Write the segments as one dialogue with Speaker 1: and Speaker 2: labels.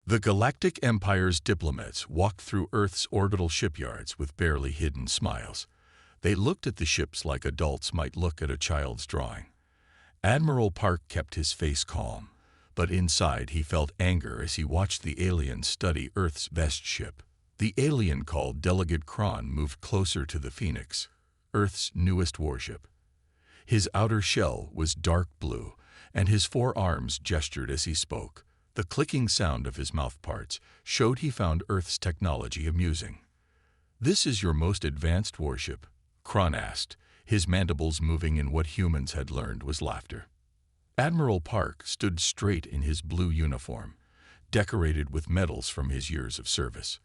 Speaker 1: The Galactic Empire's diplomats walked through Earth's orbital shipyards with barely hidden smiles. They looked at the ships like adults might look at a child's drawing. Admiral Park kept his face calm, but inside he felt anger as he watched the aliens study Earth's best ship. The alien called Delegate Kron moved closer to the Phoenix, Earth's newest warship. His outer shell was dark blue, and his four arms gestured as he spoke. The clicking sound of his mouthparts showed he found Earth's technology amusing. "This is your most advanced warship?" Kron asked, his mandibles moving in what humans had learned was laughter. Admiral Park stood straight in his blue uniform, decorated with medals from his years of service.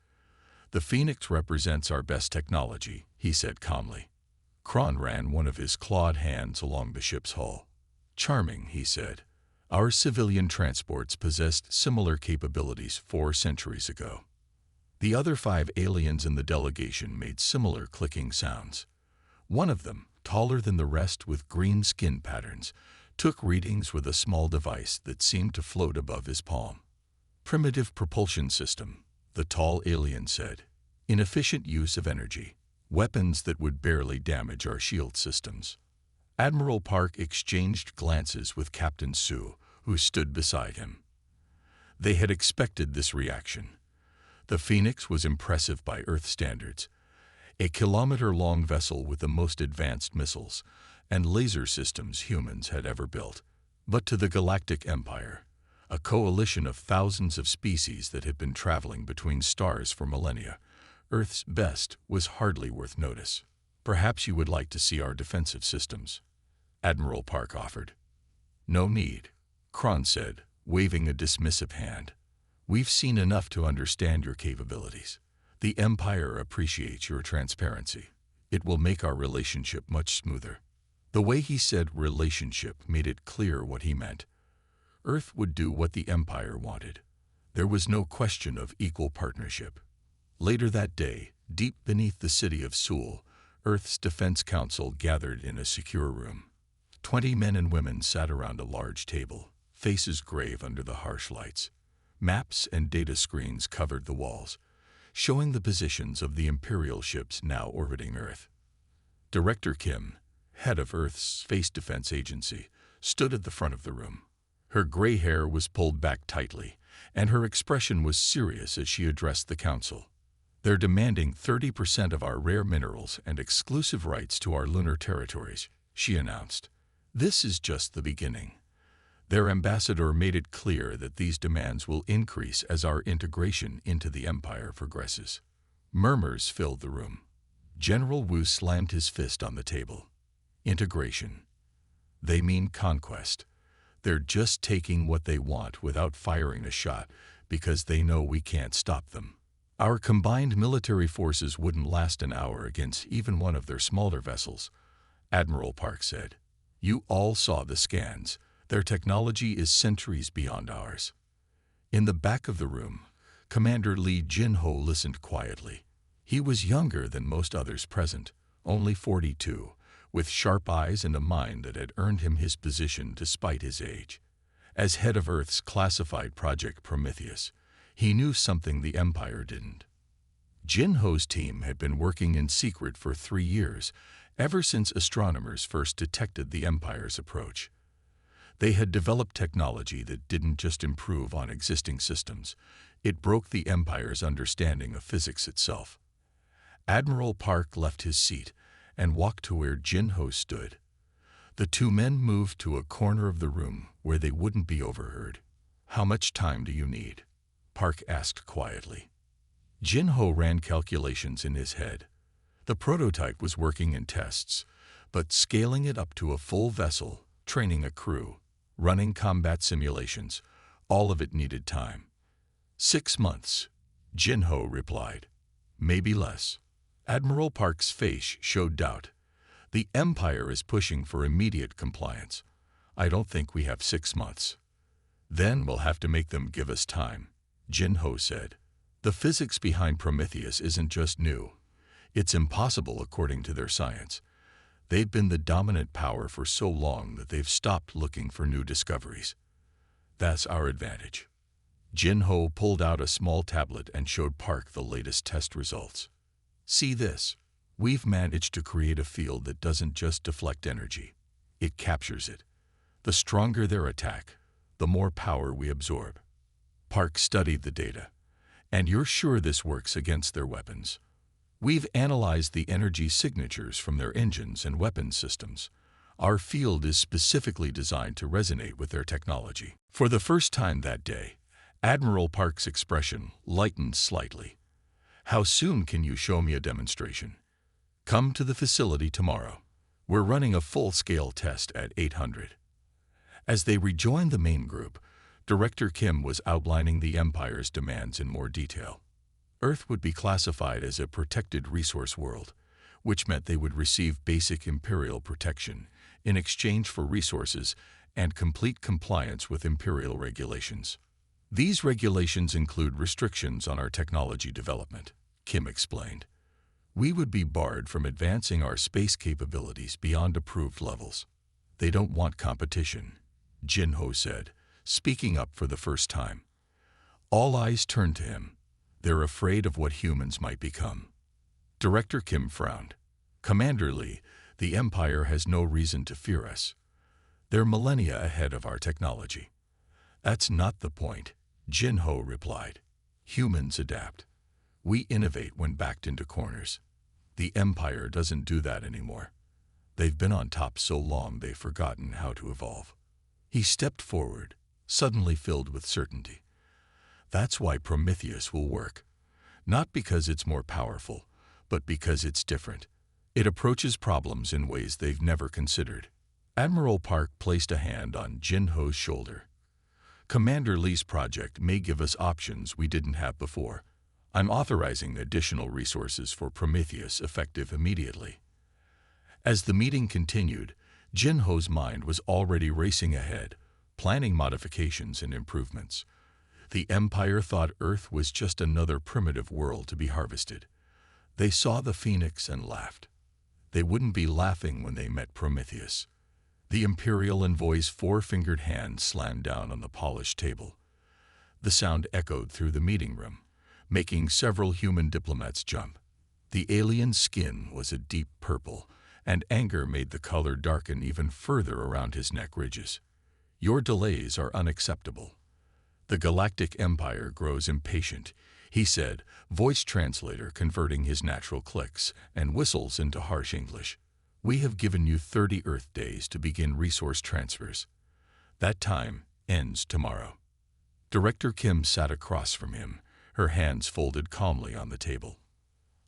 Speaker 1: "The Phoenix represents our best technology," he said calmly. Kron ran one of his clawed hands along the ship's hull. "Charming," he said. "Our civilian transports possessed similar capabilities 4 centuries ago." The other 5 aliens in the delegation made similar clicking sounds. One of them, taller than the rest with green skin patterns, took readings with a small device that seemed to float above his palm. "Primitive propulsion system," the tall alien said. "Inefficient use of energy. Weapons that would barely damage our shield systems." Admiral Park exchanged glances with Captain Sue, who stood beside him. They had expected this reaction. The Phoenix was impressive by Earth standards, a kilometer-long vessel with the most advanced missiles and laser systems humans had ever built. But to the Galactic Empire, a coalition of thousands of species that had been traveling between stars for millennia, Earth's best was hardly worth notice. "Perhaps you would like to see our defensive systems," Admiral Park offered. "No need," Kron said, waving a dismissive hand. "We've seen enough to understand your capabilities. The Empire appreciates your transparency. It will make our relationship much smoother." The way he said relationship made it clear what he meant. Earth would do what the Empire wanted. There was no question of equal partnership. Later that day, deep beneath the city of Seoul, Earth's Defense Council gathered in a secure room. 20 men and women sat around a large table, faces grave under the harsh lights. Maps and data screens covered the walls, showing the positions of the Imperial ships now orbiting Earth. Director Kim, head of Earth's Space Defense Agency, stood at the front of the room. Her gray hair was pulled back tightly, and her expression was serious as she addressed the council. "They're demanding 30% of our rare minerals and exclusive rights to our lunar territories," she announced. "This is just the beginning." Their ambassador made it clear that these demands will increase as our integration into the Empire progresses. Murmurs filled the room. General Wu slammed his fist on the table. "Integration. They mean conquest. They're just taking what they want without firing a shot because they know we can't stop them. Our combined military forces wouldn't last an hour against even one of their smaller vessels," Admiral Park said. "You all saw the scans. Their technology is centuries beyond ours." In the back of the room, Commander Lee Jin-ho listened quietly. He was younger than most others present, only 42, with sharp eyes and a mind that had earned him his position despite his age. As head of Earth's classified project Prometheus, he knew something the Empire didn't. Jin-ho's team had been working in secret for 3 years, ever since astronomers first detected the Empire's approach. They had developed technology that didn't just improve on existing systems, it broke the Empire's understanding of physics itself. Admiral Park left his seat and walked to where Jin-ho stood. The 2 men moved to a corner of the room where they wouldn't be overheard. "How much time do you need?" Park asked quietly. Jin-ho ran calculations in his head. The prototype was working in tests, but scaling it up to a full vessel, training a crew, running combat simulations, all of it needed time. 6 months, Jin-ho replied. "Maybe less." Admiral Park's face showed doubt. "The Empire is pushing for immediate compliance. I don't think we have 6 months." "Then we'll have to make them give us time," Jin-ho said. "The physics behind Prometheus isn't just new. It's impossible according to their science. They've been the dominant power for so long that they've stopped looking for new discoveries. That's our advantage." Jin-Ho pulled out a small tablet and showed Park the latest test results. See this. We've managed to create a field that doesn't just deflect energy. It captures it. The stronger their attack, the more power we absorb. Park studied the data. And you're sure this works against their weapons? We've analyzed the energy signatures from their engines and weapons systems. Our field is specifically designed to resonate with their technology. For the first time that day, Admiral Park's expression lightened slightly. How soon can you show me a demonstration? Come to the facility tomorrow. We're running a full-scale test at 800. As they rejoined the main group, Director Kim was outlining the Empire's demands in more detail. Earth would be classified as a protected resource world, which meant they would receive basic Imperial protection in exchange for resources and complete compliance with Imperial regulations. These regulations include restrictions on our technology development, Kim explained. We would be barred from advancing our space capabilities beyond approved levels. They don't want competition, Jin-Ho said, speaking up for the first time. All eyes turned to him. They're afraid of what humans might become. Director Kim frowned. Commander Lee, the Empire has no reason to fear us. They're millennia ahead of our technology. That's not the point, Jin-Ho replied. Humans adapt. We innovate when backed into corners. The Empire doesn't do that anymore. They've been on top so long they've forgotten how to evolve. He stepped forward, suddenly filled with certainty. That's why Prometheus will work. Not because it's more powerful, but because it's different. It approaches problems in ways they've never considered. Admiral Park placed a hand on Jin-Ho's shoulder. Commander Lee's project may give us options we didn't have before. I'm authorizing additional resources for Prometheus effective immediately. As the meeting continued, Jin-Ho's mind was already racing ahead, planning modifications and improvements. The Empire thought Earth was just another primitive world to be harvested. They saw the Phoenix and laughed. They wouldn't be laughing when they met Prometheus. The Imperial envoy's four-fingered hand slammed down on the polished table. The sound echoed through the meeting room, making several human diplomats jump. The alien's skin was a deep purple, and anger made the color darken even further around his neck ridges. Your delays are unacceptable. The Galactic Empire grows impatient, he said, voice translator converting his natural clicks and whistles into harsh English. We have given you 30 Earth days to begin resource transfers. That time ends tomorrow. Director Kim sat across from him, her hands folded calmly on the table.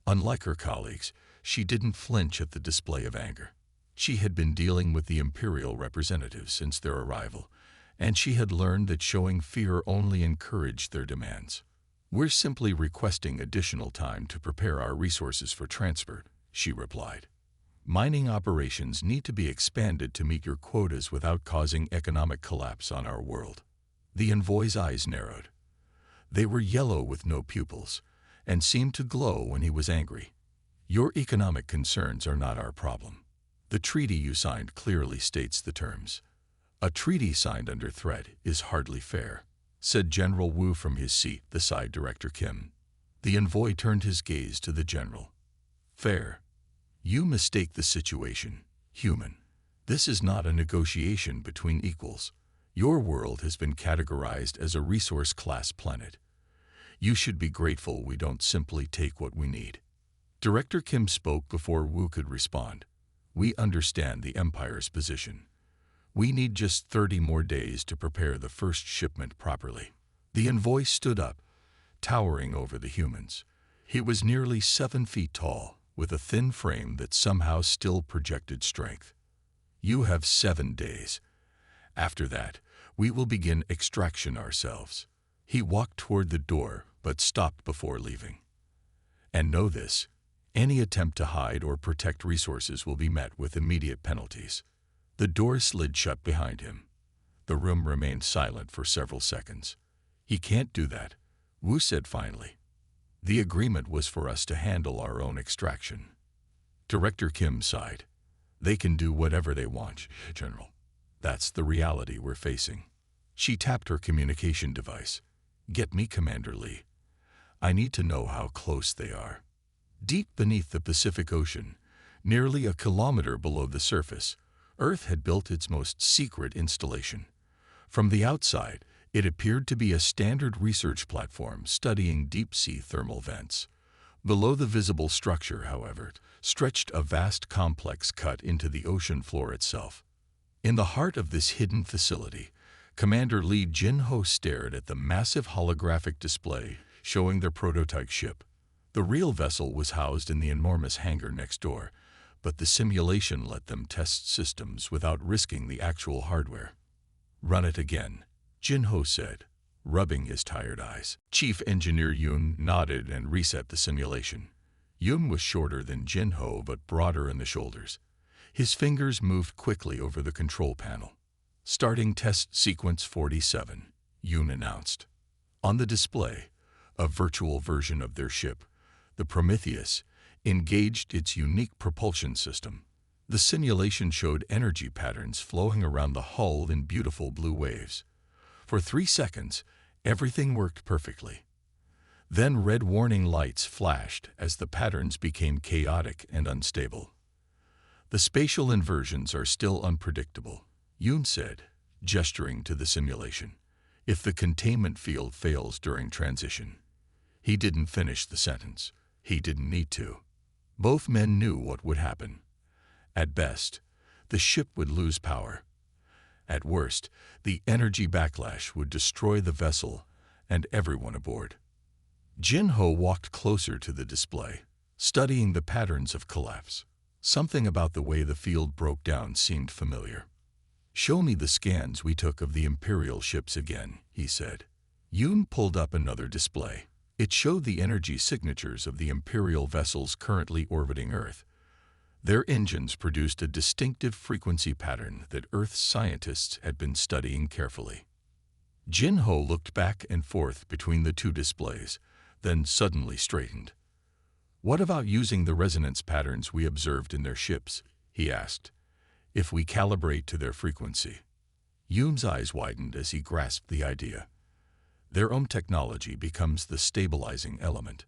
Speaker 1: Unlike her colleagues, she didn't flinch at the display of anger. She had been dealing with the Imperial representatives since their arrival, and she had learned that showing fear only encouraged their demands. We're simply requesting additional time to prepare our resources for transfer, she replied. Mining operations need to be expanded to meet your quotas without causing economic collapse on our world. The envoy's eyes narrowed. They were yellow with no pupils, and seemed to glow when he was angry. Your economic concerns are not our problem. The treaty you signed clearly states the terms. A treaty signed under threat is hardly fair, said General Wu from his seat beside Director Kim. The envoy turned his gaze to the general. Fair. You mistake the situation, human. This is not a negotiation between equals. Your world has been categorized as a resource-class planet. You should be grateful we don't simply take what we need. Director Kim spoke before Wu could respond. We understand the Empire's position. We need just 30 more days to prepare the first shipment properly. The envoy stood up, towering over the humans. He was nearly 7 feet tall, with a thin frame that somehow still projected strength. You have 7 days. After that, we will begin extraction ourselves. He walked toward the door, but stopped before leaving. And know this, any attempt to hide or protect resources will be met with immediate penalties. The door slid shut behind him. The room remained silent for several seconds. He can't do that, Wu said finally. The agreement was for us to handle our own extraction. Director Kim sighed. They can do whatever they want, General. That's the reality we're facing. She tapped her communication device. "Get me, Commander Lee. I need to know how close they are." Deep beneath the Pacific Ocean, nearly a kilometer below the surface, Earth had built its most secret installation. From the outside, it appeared to be a standard research platform studying deep-sea thermal vents. Below the visible structure, however, stretched a vast complex cut into the ocean floor itself. In the heart of this hidden facility, Commander Lee Jin-ho stared at the massive holographic display showing their prototype ship. The real vessel was housed in the enormous hangar next door, but the simulation let them test systems without risking the actual hardware. "Run it again," Jin-ho said, rubbing his tired eyes. Chief Engineer Yoon nodded and reset the simulation. Yoon was shorter than Jin-ho but broader in the shoulders. His fingers moved quickly over the control panel. "Starting test sequence 47, Yoon announced. On the display, a virtual version of their ship, the Prometheus, engaged its unique propulsion system. The simulation showed energy patterns flowing around the hull in beautiful blue waves. For 3 seconds, everything worked perfectly. Then red warning lights flashed as the patterns became chaotic and unstable. "The spatial inversions are still unpredictable," Yoon said, gesturing to the simulation. "If the containment field fails during transition." He didn't finish the sentence. He didn't need to. Both men knew what would happen. At best, the ship would lose power. At worst, the energy backlash would destroy the vessel and everyone aboard. Jin-ho walked closer to the display, studying the patterns of collapse. Something about the way the field broke down seemed familiar. "Show me the scans we took of the Imperial ships again," he said. Yoon pulled up another display. It showed the energy signatures of the Imperial vessels currently orbiting Earth. Their engines produced a distinctive frequency pattern that Earth's scientists had been studying carefully. Jin-ho looked back and forth between the two displays, then suddenly straightened. "What about using the resonance patterns we observed in their ships?" he asked. "If we calibrate to their frequency." Yoon's eyes widened as he grasped the idea. "Their own technology becomes the stabilizing element,"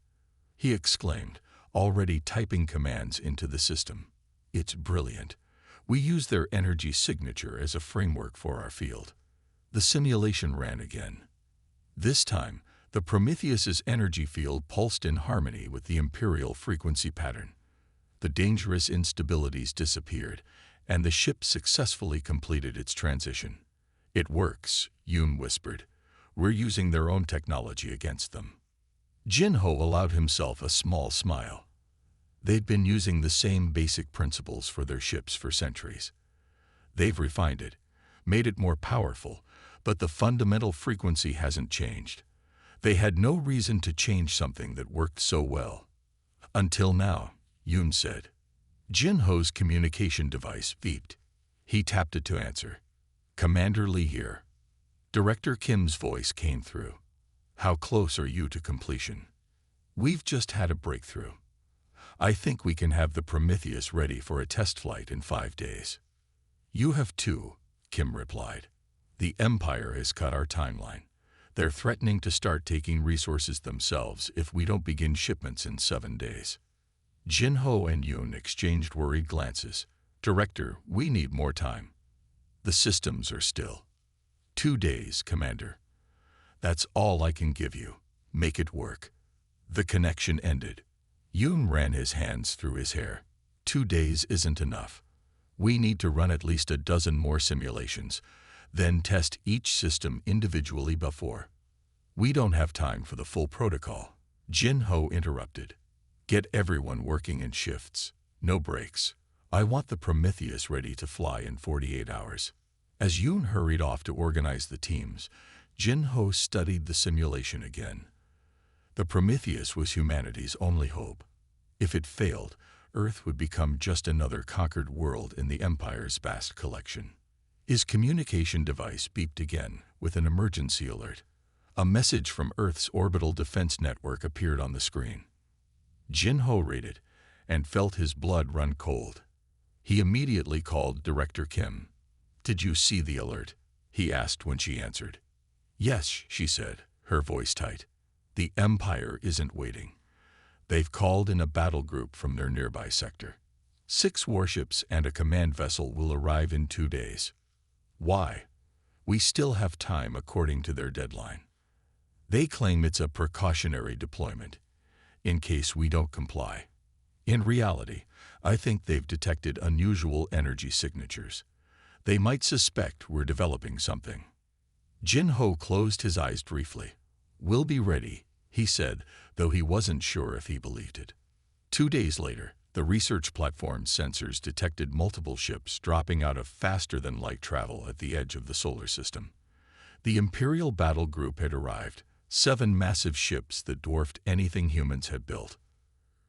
Speaker 1: he exclaimed, already typing commands into the system. "It's brilliant. We use their energy signature as a framework for our field." The simulation ran again. This time, the Prometheus's energy field pulsed in harmony with the Imperial frequency pattern. The dangerous instabilities disappeared, and the ship successfully completed its transition. "It works," Yoon whispered. "We're using their own technology against them." Jin-ho allowed himself a small smile. They'd been using the same basic principles for their ships for centuries. They've refined it, made it more powerful, but the fundamental frequency hasn't changed. They had no reason to change something that worked so well. "Until now," Yoon said. Jin-ho's communication device beeped. He tapped it to answer. "Commander Lee here." Director Kim's voice came through. "How close are you to completion?" "We've just had a breakthrough. I think we can have the Prometheus ready for a test flight in 5 days." "You have too," Kim replied. "The Empire has cut our timeline. They're threatening to start taking resources themselves if we don't begin shipments in 7 days." Jin-ho and Yoon exchanged worried glances. "Director, we need more time." "The systems are still." 2 days, Commander. That's all I can give you. Make it work." The connection ended. Yoon ran his hands through his hair. 2 days isn't enough. We need to run at least a dozen more simulations, then test each system individually before. We don't have time for the full protocol." Jin-ho interrupted. "Get everyone working in shifts. No breaks. I want the Prometheus ready to fly in 48 hours. As Yoon hurried off to organize the teams, Jin-ho studied the simulation again. The Prometheus was humanity's only hope. If it failed, Earth would become just another conquered world in the Empire's vast collection. His communication device beeped again with an emergency alert. A message from Earth's orbital defense network appeared on the screen. Jin-ho read it and felt his blood run cold. He immediately called Director Kim. "Did you see the alert?" he asked when she answered. "Yes," she said, her voice tight. "The Empire isn't waiting. They've called in a battle group from their nearby sector. 6 warships and a command vessel will arrive in 2 days. Why? We still have time according to their deadline. They claim it's a precautionary deployment, in case we don't comply. In reality, I think they've detected unusual energy signatures. They might suspect we're developing something." Jin Ho closed his eyes briefly. "We'll be ready," he said, though he wasn't sure if he believed it. 2 days later, the research platform's sensors detected multiple ships dropping out of faster-than-light travel at the edge of the solar system. The Imperial battle group had arrived, 7 massive ships that dwarfed anything humans had built.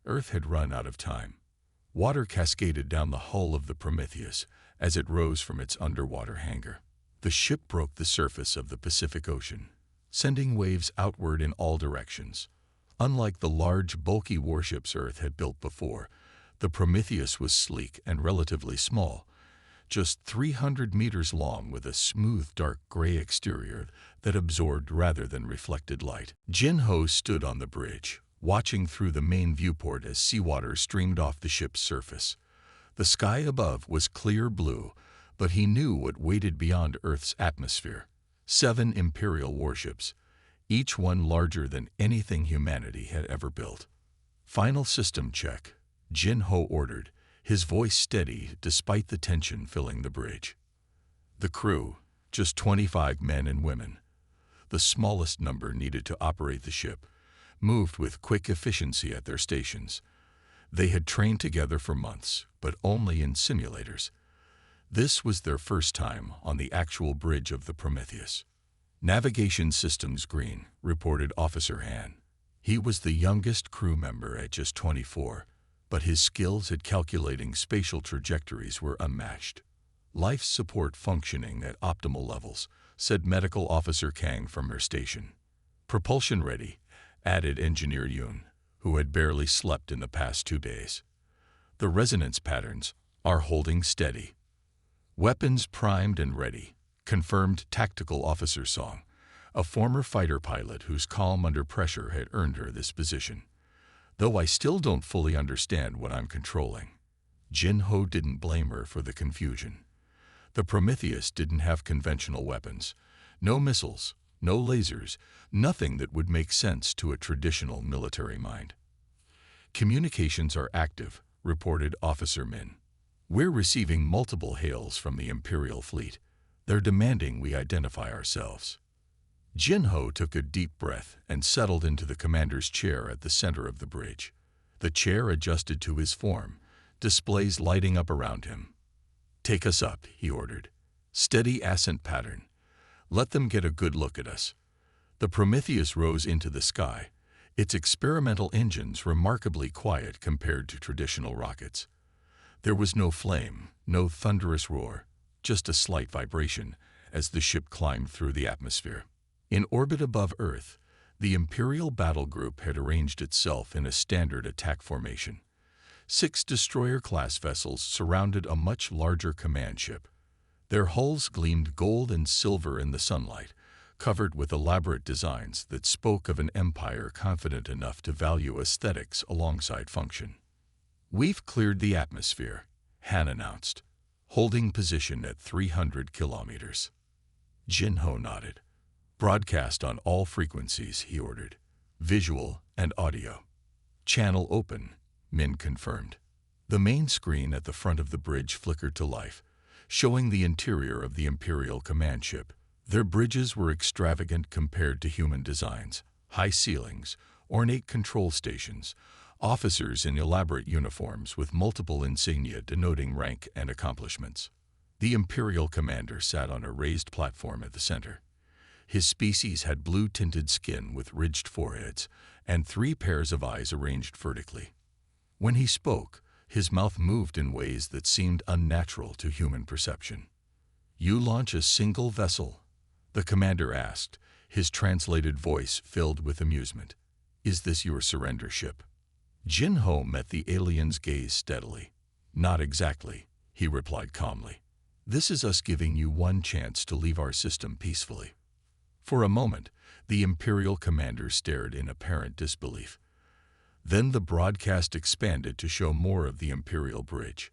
Speaker 1: Earth had run out of time. Water cascaded down the hull of the Prometheus as it rose from its underwater hangar. The ship broke the surface of the Pacific Ocean, sending waves outward in all directions. Unlike the large, bulky warships Earth had built before, the Prometheus was sleek and relatively small, just 300 meters long with a smooth dark gray exterior that absorbed rather than reflected light. Jin Ho stood on the bridge, watching through the main viewport as seawater streamed off the ship's surface. The sky above was clear blue, but he knew what waited beyond Earth's atmosphere. 7 Imperial warships, each one larger than anything humanity had ever built. "Final system check," Jin Ho ordered, his voice steady despite the tension filling the bridge. The crew, just 25 men and women, the smallest number needed to operate the ship, moved with quick efficiency at their stations. They had trained together for months, but only in simulators. This was their first time on the actual bridge of the Prometheus. "Navigation systems green," reported Officer Han. He was the youngest crew member at just 24, but his skills at calculating spatial trajectories were unmatched. "Life support functioning at optimal levels," said Medical Officer Kang from her station. "Propulsion ready," added Engineer Yoon, who had barely slept in the past 2 days. "The resonance patterns are holding steady." "Weapons primed and ready," confirmed Tactical Officer Song, a former fighter pilot whose calm under pressure had earned her this position. "Though I still don't fully understand what I'm controlling." Jin Ho didn't blame her for the confusion. The Prometheus didn't have conventional weapons. No missiles, no lasers, nothing that would make sense to a traditional military mind. "Communications are active," reported Officer Min. "We're receiving multiple hails from the Imperial fleet. They're demanding we identify ourselves." Jin Ho took a deep breath and settled into the commander's chair at the center of the bridge. The chair adjusted to his form, displays lighting up around him. "Take us up," he ordered. "Steady ascent pattern. Let them get a good look at us." The Prometheus rose into the sky, its experimental engines remarkably quiet compared to traditional rockets. There was no flame, no thunderous roar, just a slight vibration as the ship climbed through the atmosphere. In orbit above Earth, the Imperial battle group had arranged itself in a standard attack formation. 6 destroyer-class vessels surrounded a much larger command ship. Their hulls gleamed gold and silver in the sunlight, covered with elaborate designs that spoke of an empire confident enough to value aesthetics alongside function. "We've cleared the atmosphere," Han announced, holding position at 300 kilometers. Jin Ho nodded. "Broadcast on all frequencies," he ordered. "Visual and audio." "Channel open," Min confirmed. The main screen at the front of the bridge flickered to life, showing the interior of the Imperial command ship. Their bridges were extravagant compared to human designs. High ceilings, ornate control stations, officers in elaborate uniforms with multiple insignia denoting rank and accomplishments. The Imperial commander sat on a raised platform at the center. His species had blue-tinted skin with ridged foreheads and 3 pairs of eyes arranged vertically. When he spoke, his mouth moved in ways that seemed unnatural to human perception. "You launch a single vessel?" the commander asked, his translated voice filled with amusement. "Is this your surrender ship?" Jin Ho met the alien's gaze steadily. "Not exactly," he replied calmly. "This is us giving you one chance to leave our system peacefully." For a moment, the Imperial commander stared in apparent disbelief. Then the broadcast expanded to show more of the Imperial bridge.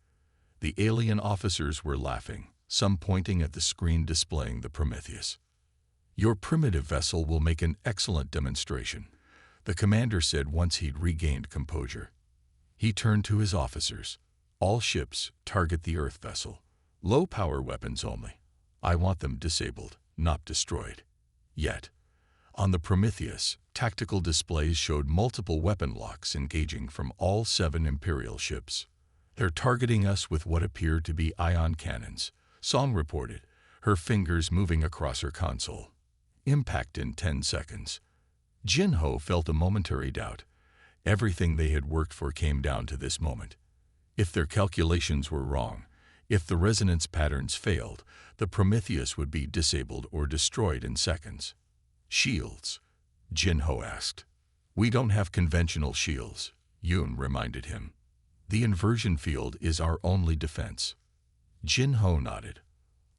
Speaker 1: The alien officers were laughing, some pointing at the screen displaying the Prometheus. "Your primitive vessel will make an excellent demonstration," the commander said once he'd regained composure. He turned to his officers. "All ships target the Earth vessel. Low-power weapons only. I want them disabled, not destroyed." Yet, on the Prometheus, tactical displays showed multiple weapon locks engaging from all 7 Imperial ships. "They're targeting us with what appear to be ion cannons," Song reported, her fingers moving across her console. "Impact in 10 seconds. Jin-Ho felt a momentary doubt. Everything they had worked for came down to this moment. If their calculations were wrong, if the resonance patterns failed, the Prometheus would be disabled or destroyed in seconds. "Shields?" Jin-Ho asked. "We don't have conventional shields," Yoon reminded him. "The inversion field is our only defense." Jin-Ho nodded.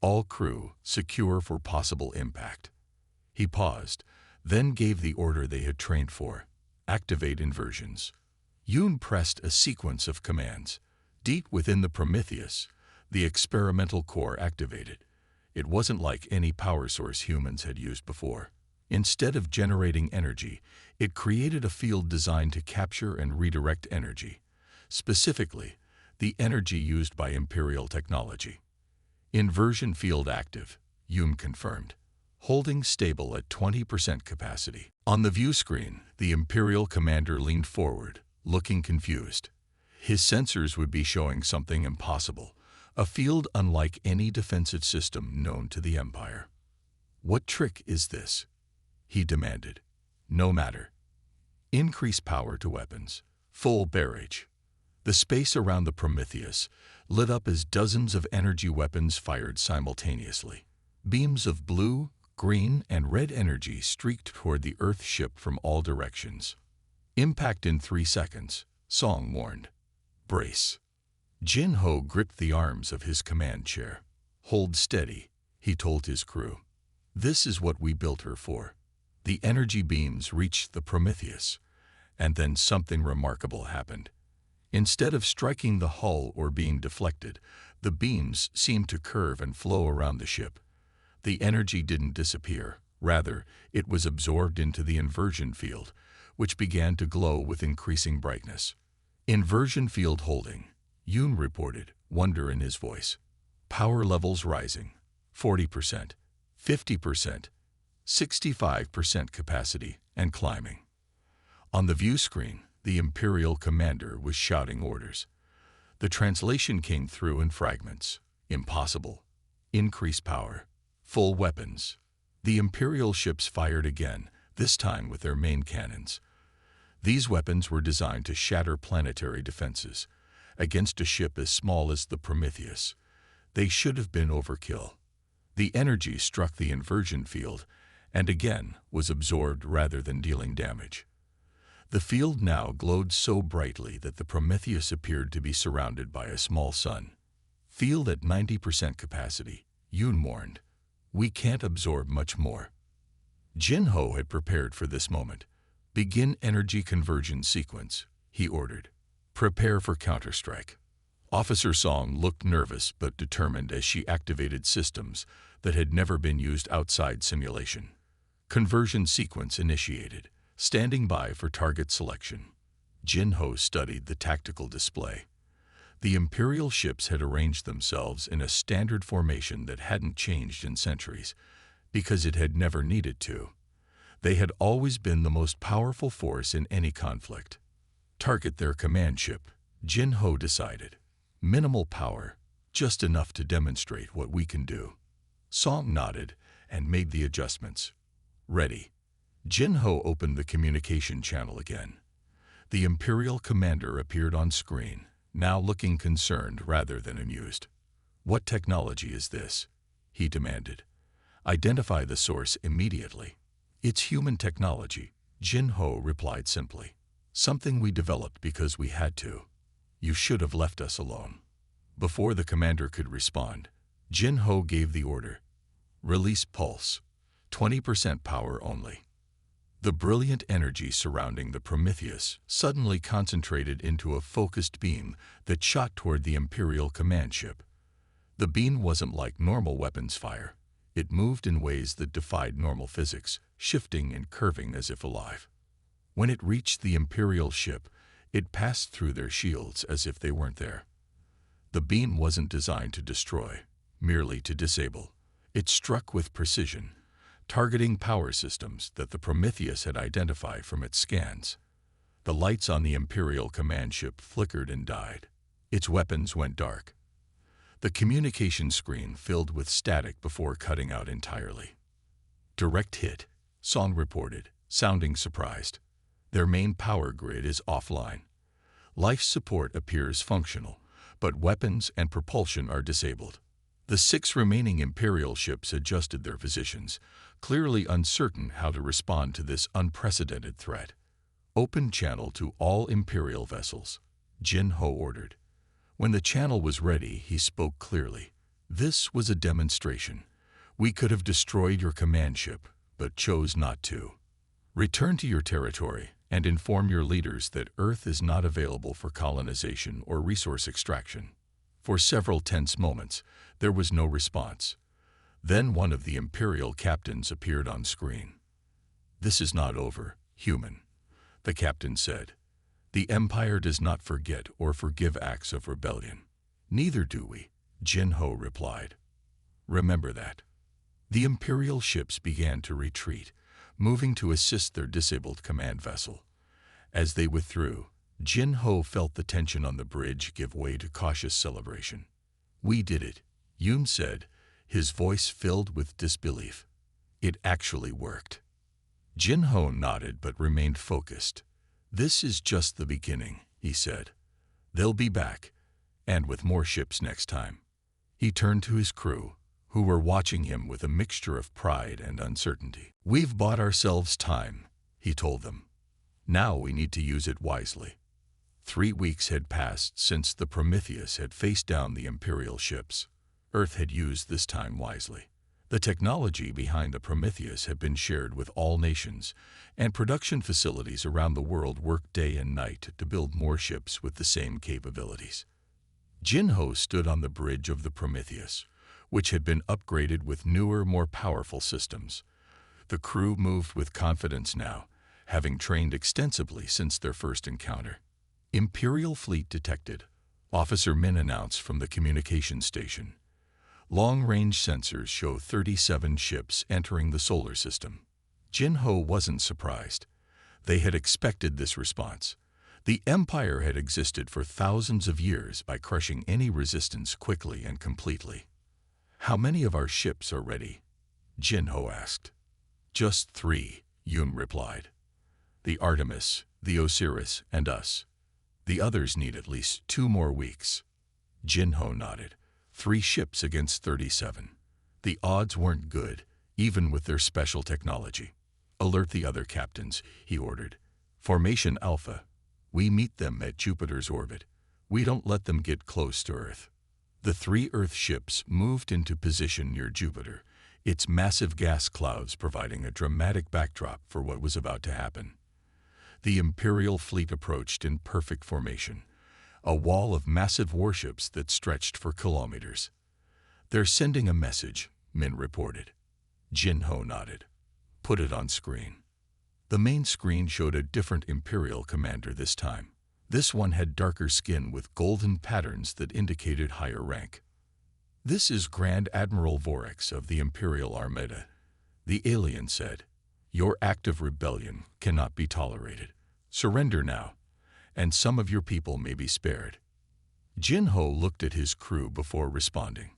Speaker 1: "All crew secure for possible impact." He paused, then gave the order they had trained for: activate inversions. Yoon pressed a sequence of commands. Deep within the Prometheus, the experimental core activated. It wasn't like any power source humans had used before. Instead of generating energy, it created a field designed to capture and redirect energy, specifically the energy used by Imperial technology. "Inversion field active," Yoon confirmed, "holding stable at 20% capacity." On the view screen, the Imperial commander leaned forward, looking confused. His sensors would be showing something impossible, a field unlike any defensive system known to the Empire. "What trick is this?" he demanded. "No matter. Increase power to weapons. Full barrage." The space around the Prometheus lit up as dozens of energy weapons fired simultaneously. Beams of blue, green, and red energy streaked toward the Earth ship from all directions. "Impact in 3 seconds, Song warned. "Brace." Jin-Ho gripped the arms of his command chair. "Hold steady," he told his crew. "This is what we built her for." The energy beams reached the Prometheus, and then something remarkable happened. Instead of striking the hull or being deflected, the beams seemed to curve and flow around the ship. The energy didn't disappear. Rather, it was absorbed into the inversion field, which began to glow with increasing brightness. "Inversion field holding," Yoon reported, wonder in his voice. "Power levels rising. 40%, 50%, 65% capacity, and climbing." On the view screen, the Imperial commander was shouting orders. The translation came through in fragments. "Impossible. Increase power. Full weapons." The Imperial ships fired again, this time with their main cannons. These weapons were designed to shatter planetary defenses. Against a ship as small as the Prometheus, they should have been overkill. The energy struck the inversion field and again was absorbed rather than dealing damage. The field now glowed so brightly that the Prometheus appeared to be surrounded by a small sun. "Field at 90% capacity," Yoon warned. "We can't absorb much more." Jin-Ho had prepared for this moment. "Begin energy conversion sequence," he ordered. "Prepare for counterstrike." Officer Song looked nervous but determined as she activated systems that had never been used outside simulation. Conversion sequence initiated, standing by for target selection. Jin-Ho studied the tactical display. The Imperial ships had arranged themselves in a standard formation that hadn't changed in centuries, because it had never needed to. They had always been the most powerful force in any conflict. Target their command ship, Jin-Ho decided. Minimal power, just enough to demonstrate what we can do. Song nodded and made the adjustments. "Ready." Jin-Ho opened the communication channel again. The Imperial commander appeared on screen, now looking concerned rather than amused. "What technology is this?" he demanded. "Identify the source immediately." "It's human technology," Jin-Ho replied simply. "Something we developed because we had to. You should have left us alone." Before the commander could respond, Jin-Ho gave the order. "Release pulse." 20% power only. The brilliant energy surrounding the Prometheus suddenly concentrated into a focused beam that shot toward the Imperial command ship. The beam wasn't like normal weapons fire. It moved in ways that defied normal physics, shifting and curving as if alive. When it reached the Imperial ship, it passed through their shields as if they weren't there. The beam wasn't designed to destroy, merely to disable. It struck with precision, targeting power systems that the Prometheus had identified from its scans. The lights on the Imperial command ship flickered and died. Its weapons went dark. The communication screen filled with static before cutting out entirely. Direct hit, Song reported, sounding surprised. Their main power grid is offline. Life support appears functional, but weapons and propulsion are disabled. The 6 remaining Imperial ships adjusted their positions, clearly uncertain how to respond to this unprecedented threat. Open channel to all Imperial vessels, Jin Ho ordered. When the channel was ready, he spoke clearly. This was a demonstration. We could have destroyed your command ship, but chose not to. Return to your territory and inform your leaders that Earth is not available for colonization or resource extraction. For several tense moments, there was no response. Then one of the Imperial captains appeared on screen. "This is not over, human," the captain said. "The Empire does not forget or forgive acts of rebellion." "Neither do we," Jin Ho replied. "Remember that." The Imperial ships began to retreat, moving to assist their disabled command vessel. As they withdrew, Jin Ho felt the tension on the bridge give way to cautious celebration. "We did it," Yoon said, his voice filled with disbelief. "It actually worked." Jin Ho nodded but remained focused. "This is just the beginning," he said. "They'll be back, and with more ships next time." He turned to his crew, who were watching him with a mixture of pride and uncertainty. "We've bought ourselves time," he told them. "Now we need to use it wisely." 3 weeks had passed since the Prometheus had faced down the Imperial ships. Earth had used this time wisely. The technology behind the Prometheus had been shared with all nations, and production facilities around the world worked day and night to build more ships with the same capabilities. Jin Ho stood on the bridge of the Prometheus, which had been upgraded with newer, more powerful systems. The crew moved with confidence now, having trained extensively since their first encounter. "Imperial fleet detected," Officer Min announced from the communication station. Long-range sensors show 37 ships entering the solar system. Jin Ho wasn't surprised. They had expected this response. The Empire had existed for thousands of years by crushing any resistance quickly and completely. "How many of our ships are ready?" Jin Ho asked. "Just 3, Yoon replied. "The Artemis, the Osiris, and us. The others need at least 2 more weeks." Jin Ho nodded. 3 ships against 37. The odds weren't good, even with their special technology. "Alert the other captains," he ordered. "Formation Alpha. We meet them at Jupiter's orbit. We don't let them get close to Earth." The 3 Earth ships moved into position near Jupiter, its massive gas clouds providing a dramatic backdrop for what was about to happen. The Imperial fleet approached in perfect formation, a wall of massive warships that stretched for kilometers. "They're sending a message," Min reported. Jin Ho nodded. "Put it on screen." The main screen showed a different Imperial commander this time. This one had darker skin with golden patterns that indicated higher rank. "This is Grand Admiral Vorex of the Imperial Armada," the alien said. "Your act of rebellion cannot be tolerated. Surrender now, and some of your people may be spared." Jin Ho looked at his crew before responding.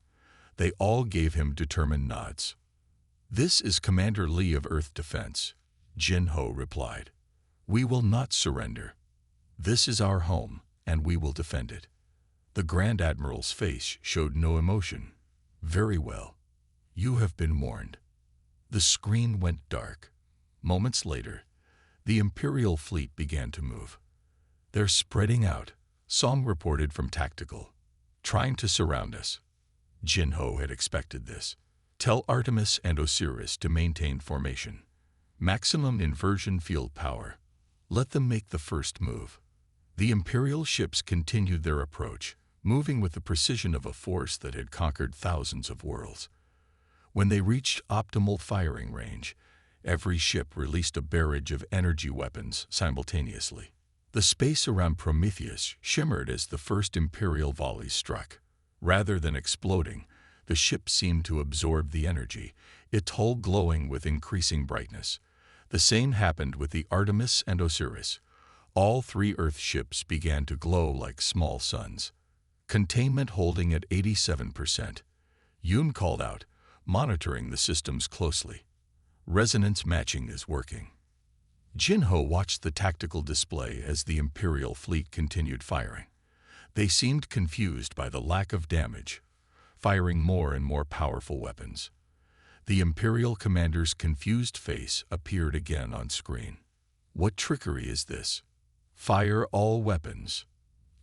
Speaker 1: They all gave him determined nods. "This is Commander Lee of Earth Defense," Jin Ho replied. "We will not surrender. This is our home, and we will defend it." The Grand Admiral's face showed no emotion. "Very well. You have been warned." The screen went dark. Moments later, the Imperial fleet began to move. "They're spreading out," Song reported from Tactical. "Trying to surround us." Jin Ho had expected this. Tell Artemis and Osiris to maintain formation. Maximum inversion field power. Let them make the first move. The Imperial ships continued their approach, moving with the precision of a force that had conquered thousands of worlds. When they reached optimal firing range, every ship released a barrage of energy weapons simultaneously. The space around Prometheus shimmered as the first Imperial volleys struck. Rather than exploding, the ship seemed to absorb the energy, its hull glowing with increasing brightness. The same happened with the Artemis and Osiris. All three Earth ships began to glow like small suns. Containment holding at 87%. Yoon called out, monitoring the systems closely. Resonance matching is working. Jinho watched the tactical display as the Imperial fleet continued firing. They seemed confused by the lack of damage, firing more and more powerful weapons. The Imperial commander's confused face appeared again on screen. What trickery is this? Fire all weapons.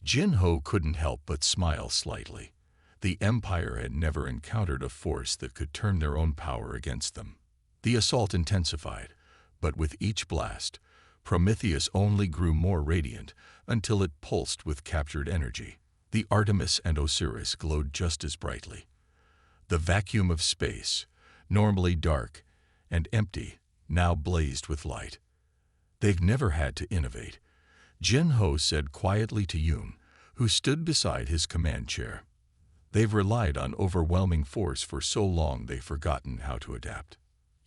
Speaker 1: Jinho couldn't help but smile slightly. The Empire had never encountered a force that could turn their own power against them. The assault intensified, but with each blast, Prometheus only grew more radiant until it pulsed with captured energy. The Artemis and Osiris glowed just as brightly. The vacuum of space, normally dark and empty, now blazed with light. They've never had to innovate, Jinho said quietly to Yoon, who stood beside his command chair. They've relied on overwhelming force for so long they've forgotten how to adapt.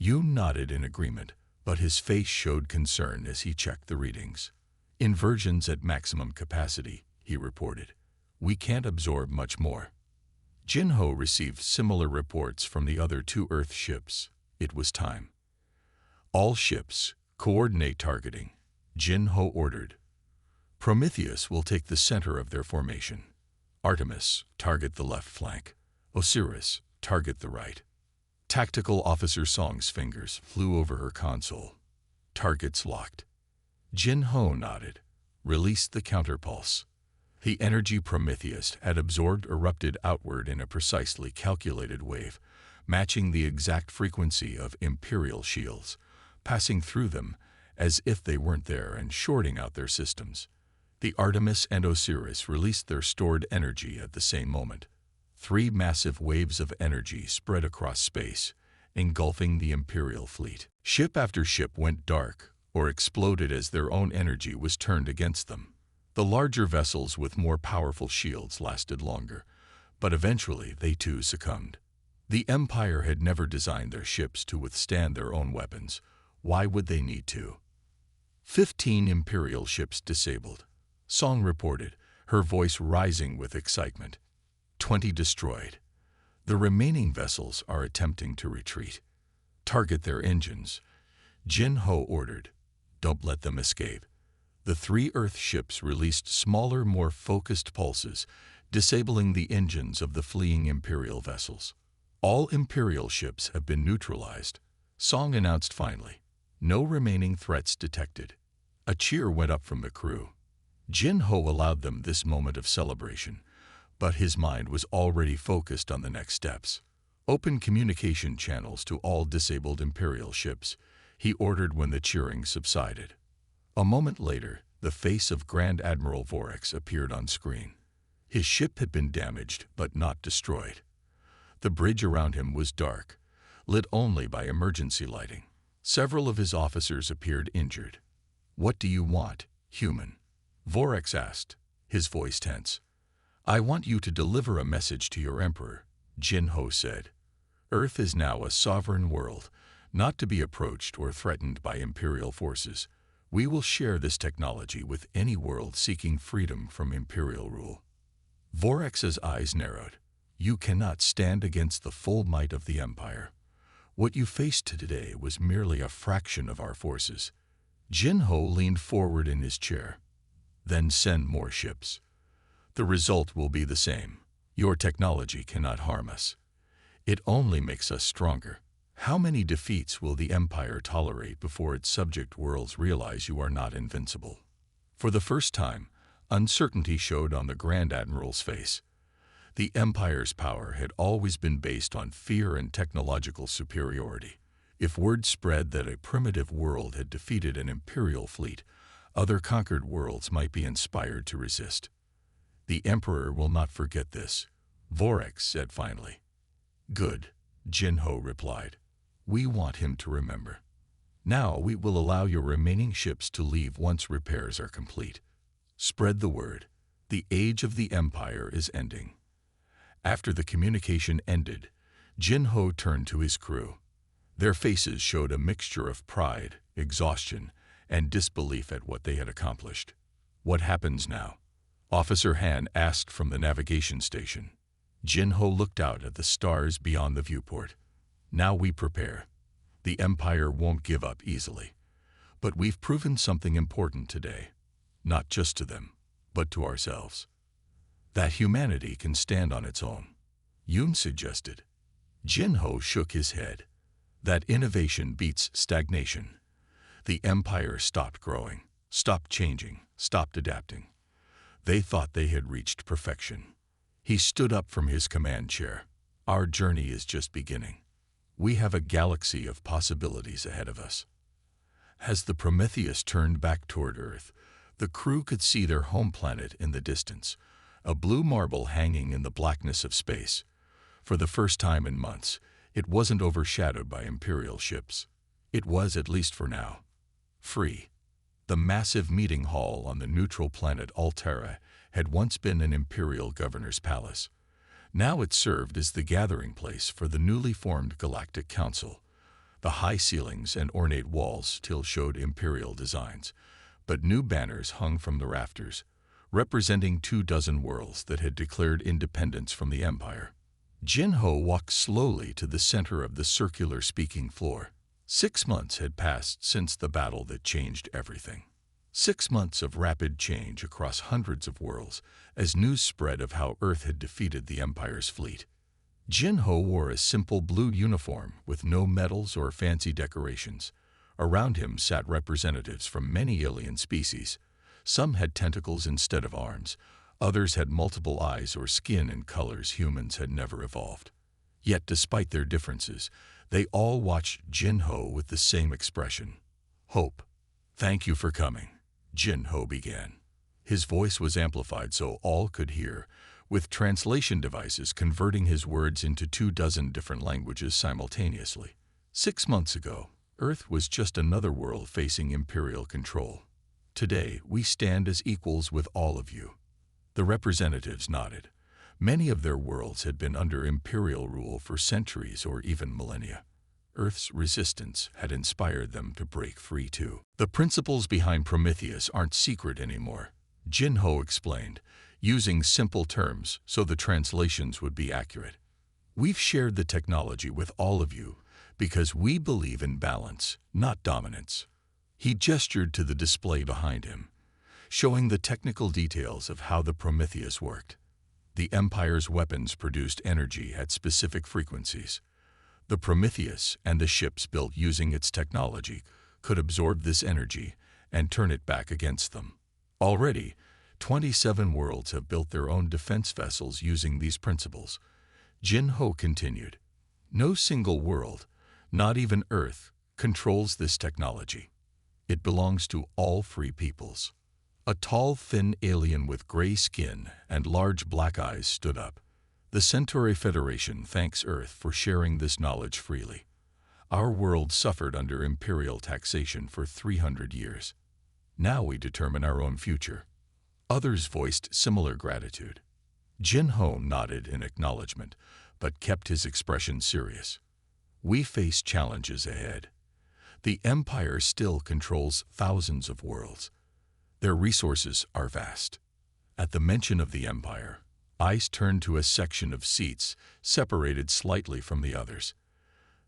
Speaker 1: Yoon nodded in agreement, but his face showed concern as he checked the readings. Inversions at maximum capacity, he reported. We can't absorb much more. Jinho received similar reports from the other two Earth ships. It was time. All ships, coordinate targeting, Jinho ordered. Prometheus will take the center of their formation. Artemis, target the left flank. Osiris, target the right. Tactical Officer Song's fingers flew over her console. Targets locked. Jinho nodded. Released the counterpulse. The energy Prometheus had absorbed erupted outward in a precisely calculated wave, matching the exact frequency of Imperial shields, passing through them as if they weren't there and shorting out their systems. The Artemis and Osiris released their stored energy at the same moment. 3 massive waves of energy spread across space, engulfing the Imperial fleet. Ship after ship went dark or exploded as their own energy was turned against them. The larger vessels with more powerful shields lasted longer, but eventually they too succumbed. The Empire had never designed their ships to withstand their own weapons. Why would they need to? 15 Imperial ships disabled, Song reported, her voice rising with excitement. 20 destroyed. The remaining vessels are attempting to retreat. Target their engines, Jinho ordered. Don't let them escape. The 3 Earth ships released smaller, more focused pulses, disabling the engines of the fleeing Imperial vessels. All Imperial ships have been neutralized, Song announced finally. No remaining threats detected. A cheer went up from the crew. Jinho allowed them this moment of celebration, but his mind was already focused on the next steps. Open communication channels to all disabled Imperial ships, he ordered when the cheering subsided. A moment later, the face of Grand Admiral Vorax appeared on screen. His ship had been damaged, but not destroyed. The bridge around him was dark, lit only by emergency lighting. Several of his officers appeared injured. What do you want, human? Vorax asked, his voice tense. I want you to deliver a message to your emperor, Jinho said. Earth is now a sovereign world, not to be approached or threatened by Imperial forces. We will share this technology with any world seeking freedom from Imperial rule. Vorax's eyes narrowed. You cannot stand against the full might of the Empire. What you faced today was merely a fraction of our forces. Jinho leaned forward in his chair. Then send more ships. The result will be the same. Your technology cannot harm us. It only makes us stronger. How many defeats will the Empire tolerate before its subject worlds realize you are not invincible? For the first time, uncertainty showed on the Grand Admiral's face. The Empire's power had always been based on fear and technological superiority. If word spread that a primitive world had defeated an Imperial fleet, other conquered worlds might be inspired to resist. "The Emperor will not forget this," Vorax said finally. "Good," Jinho replied. "We want him to remember. Now we will allow your remaining ships to leave once repairs are complete. Spread the word. The age of the Empire is ending." After the communication ended, Jinho turned to his crew. Their faces showed a mixture of pride, exhaustion, and disbelief at what they had accomplished. "What happens now?" Officer Han asked from the navigation station. Jinho looked out at the stars beyond the viewport. "Now we prepare. The Empire won't give up easily. But we've proven something important today, not just to them, but to ourselves. That humanity can stand on its own," Yoon suggested. Jinho shook his head. "That innovation beats stagnation. The Empire stopped growing, stopped changing, stopped adapting. They thought they had reached perfection." He stood up from his command chair. "Our journey is just beginning. We have a galaxy of possibilities ahead of us." As the Prometheus turned back toward Earth, the crew could see their home planet in the distance, a blue marble hanging in the blackness of space. For the first time in months, it wasn't overshadowed by Imperial ships. It was, at least for now, free. The massive meeting hall on the neutral planet Altera had once been an Imperial governor's palace. Now it served as the gathering place for the newly formed Galactic Council. The high ceilings and ornate walls still showed Imperial designs, but new banners hung from the rafters, representing 24 worlds that had declared independence from the Empire. Jinho walked slowly to the center of the circular speaking floor. 6 months had passed since the battle that changed everything. 6 months of rapid change across hundreds of worlds as news spread of how Earth had defeated the Empire's fleet. Jinho wore a simple blue uniform with no medals or fancy decorations. Around him sat representatives from many alien species. Some had tentacles instead of arms. Others had multiple eyes or skin in colors humans had never evolved. Yet despite their differences, they all watched Jinho with the same expression: hope. "Thank you for coming," Jinho began. His voice was amplified so all could hear, with translation devices converting his words into 24 different languages simultaneously. 6 months ago, Earth was just another world facing Imperial control. Today, we stand as equals with all of you. The representatives nodded. Many of their worlds had been under Imperial rule for centuries or even millennia. Earth's resistance had inspired them to break free too. "The principles behind Prometheus aren't secret anymore," Jinho explained, using simple terms so the translations would be accurate. "We've shared the technology with all of you because we believe in balance, not dominance." He gestured to the display behind him, showing the technical details of how the Prometheus worked. The Empire's weapons produced energy at specific frequencies. The Prometheus and the ships built using its technology could absorb this energy and turn it back against them. Already, 27 worlds have built their own defense vessels using these principles. Jinho continued. "No single world, not even Earth, controls this technology. It belongs to all free peoples." A tall, thin alien with gray skin and large black eyes stood up. "The Centauri Federation thanks Earth for sharing this knowledge freely. Our world suffered under Imperial taxation for 300 years. Now we determine our own future." Others voiced similar gratitude. Jinho nodded in acknowledgement, but kept his expression serious. "We face challenges ahead. The Empire still controls thousands of worlds. Their resources are vast." At the mention of the Empire, eyes turned to a section of seats separated slightly from the others.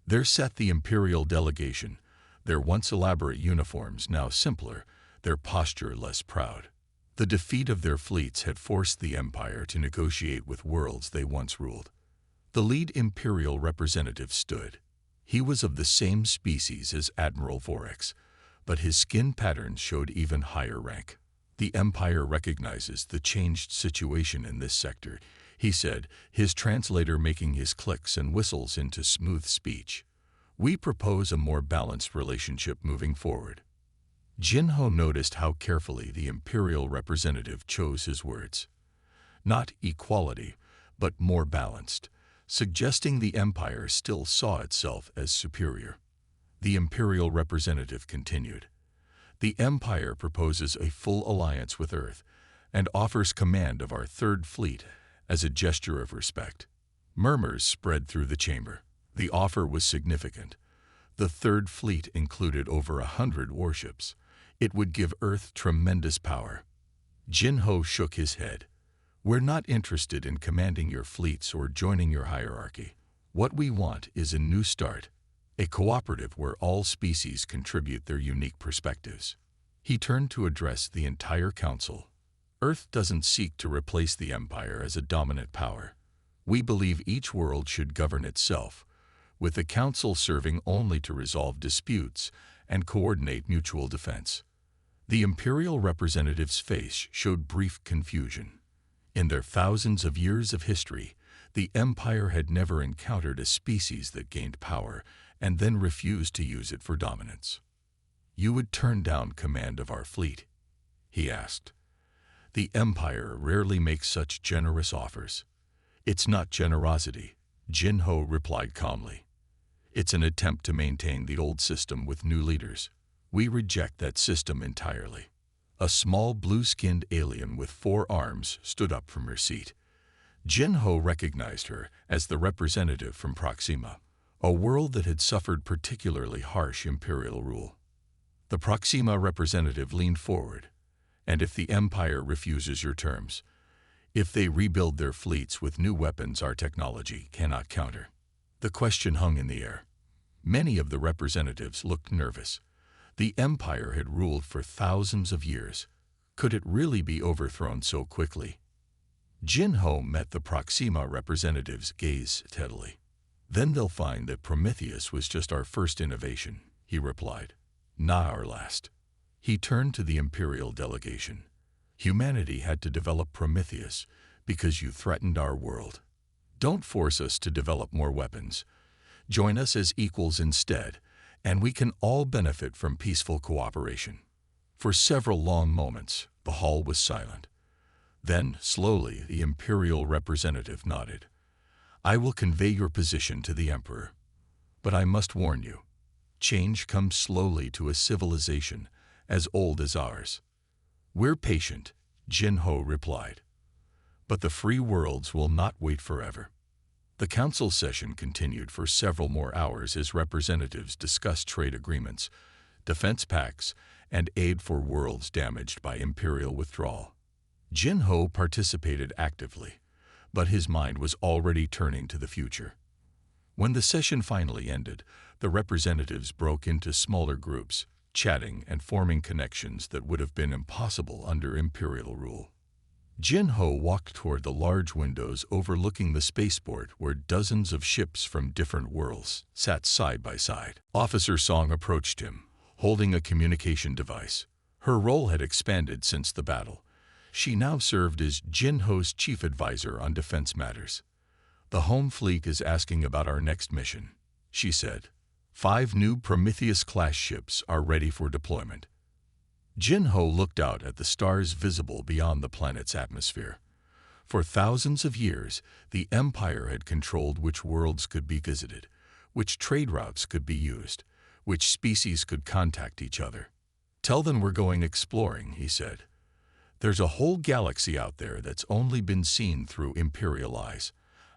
Speaker 1: There sat the Imperial delegation, their once elaborate uniforms now simpler, their posture less proud. The defeat of their fleets had forced the Empire to negotiate with worlds they once ruled. The lead Imperial representative stood. He was of the same species as Admiral Vorax, but his skin patterns showed even higher rank. "The Empire recognizes the changed situation in this sector," he said, his translator making his clicks and whistles into smooth speech. We propose a more balanced relationship moving forward. Jinho noticed how carefully the Imperial representative chose his words. Not equality, but more balanced, suggesting the Empire still saw itself as superior. The Imperial representative continued. The Empire proposes a full alliance with Earth and offers command of our Third Fleet as a gesture of respect. Murmurs spread through the chamber. The offer was significant. The Third Fleet included over 100 warships. It would give Earth tremendous power. Jinho shook his head. We're not interested in commanding your fleets or joining your hierarchy. What we want is a new start, a cooperative where all species contribute their unique perspectives. He turned to address the entire council. Earth doesn't seek to replace the Empire as a dominant power. We believe each world should govern itself, with the council serving only to resolve disputes and coordinate mutual defense. The Imperial representative's face showed brief confusion. In their thousands of years of history, the Empire had never encountered a species that gained power and then refused to use it for dominance. You would turn down command of our fleet? He asked. The Empire rarely makes such generous offers. It's not generosity, Jinho replied calmly. It's an attempt to maintain the old system with new leaders. We reject that system entirely. A small blue-skinned alien with 4 arms stood up from her seat. Jinho recognized her as the representative from Proxima, a world that had suffered particularly harsh Imperial rule. The Proxima representative leaned forward. And if the Empire refuses your terms, if they rebuild their fleets with new weapons our technology cannot counter. The question hung in the air. Many of the representatives looked nervous. The Empire had ruled for thousands of years. Could it really be overthrown so quickly? Jinho met the Proxima representative's gaze steadily. Then they'll find that Prometheus was just our first innovation, he replied. Not our last. He turned to the Imperial delegation. Humanity had to develop Prometheus because you threatened our world. Don't force us to develop more weapons. Join us as equals instead, and we can all benefit from peaceful cooperation. For several long moments, the hall was silent. Then, slowly, the Imperial representative nodded. I will convey your position to the Emperor. But I must warn you, change comes slowly to a civilization as old as ours. We're patient, Jinho replied. But the free worlds will not wait forever. The council session continued for several more hours as representatives discussed trade agreements, defense pacts, and aid for worlds damaged by Imperial withdrawal. Jinho participated actively, but his mind was already turning to the future. When the session finally ended, the representatives broke into smaller groups, chatting and forming connections that would have been impossible under Imperial rule. Jinho walked toward the large windows overlooking the spaceport where dozens of ships from different worlds sat side by side. Officer Song approached him, holding a communication device. Her role had expanded since the battle. She now served as Jinho's chief advisor on defense matters. The home fleet is asking about our next mission, she said. 5 new Prometheus-class ships are ready for deployment. Jinho looked out at the stars visible beyond the planet's atmosphere. For thousands of years, the Empire had controlled which worlds could be visited, which trade routes could be used, which species could contact each other. Tell them we're going exploring, he said. There's a whole galaxy out there that's only been seen through Imperial eyes.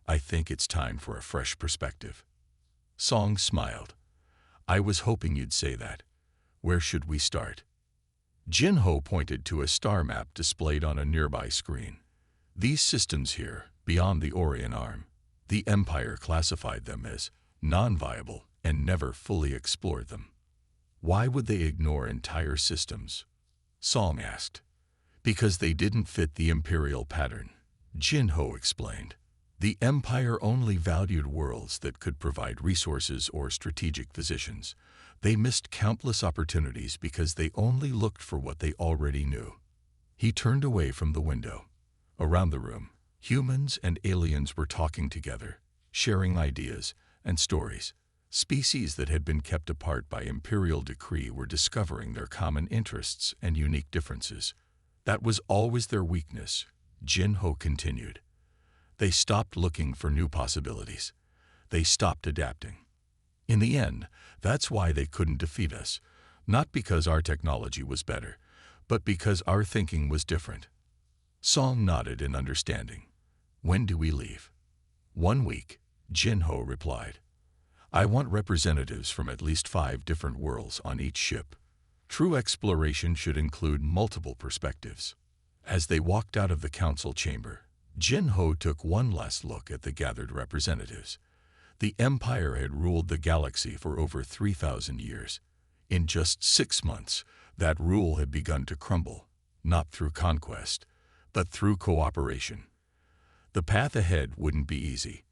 Speaker 1: I think it's time for a fresh perspective. Song smiled. I was hoping you'd say that. Where should we start? Jinho pointed to a star map displayed on a nearby screen. These systems here, beyond the Orion Arm, the Empire classified them as non-viable and never fully explored them. Why would they ignore entire systems? Song asked. Because they didn't fit the Imperial pattern, Jinho explained. The Empire only valued worlds that could provide resources or strategic positions. They missed countless opportunities because they only looked for what they already knew. He turned away from the window. Around the room, Humans and aliens were talking together, sharing ideas and stories. Species that had been kept apart by Imperial decree were discovering their common interests and unique differences. That was always their weakness, Jin-Ho continued. They stopped looking for new possibilities. They stopped adapting. In the end, that's why they couldn't defeat us, not because our technology was better, but because our thinking was different. Song nodded in understanding. When do we leave? 1 week, Jin-Ho replied. I want representatives from at least 5 different worlds on each ship. True exploration should include multiple perspectives. As they walked out of the council chamber, Jin-Ho took one last look at the gathered representatives. The Empire had ruled the galaxy for over 3,000 years. In just 6 months, that rule had begun to crumble, not through conquest, but through cooperation. The path ahead wouldn't be easy.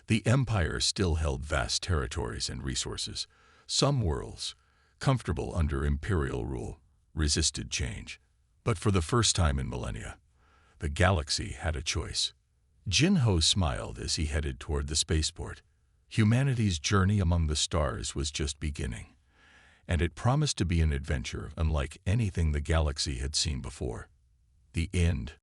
Speaker 1: The Empire still held vast territories and resources. Some worlds, comfortable under Imperial rule, resisted change. But for the first time in millennia, the galaxy had a choice. Jin-Ho smiled as he headed toward the spaceport. Humanity's journey among the stars was just beginning, and it promised to be an adventure unlike anything the galaxy had seen before. The end.